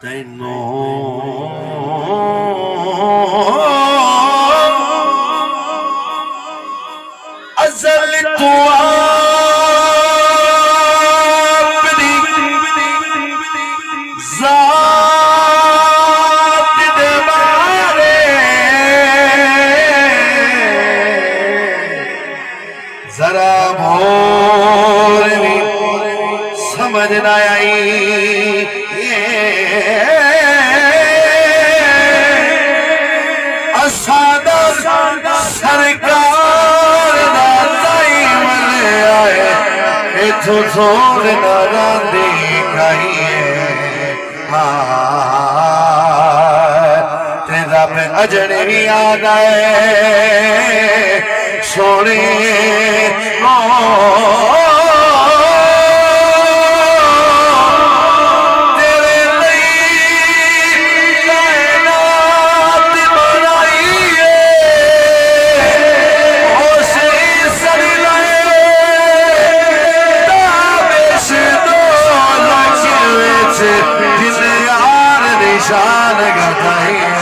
तैनू अज़ल तो अपनी ज़ात दे बारे जरा भोर भी समझ ना आई। असादा सरकार दा टाइम आए इथों थोड़े ना रांदे खाइए ते रब अजने भी आ गए सोने शान गदाई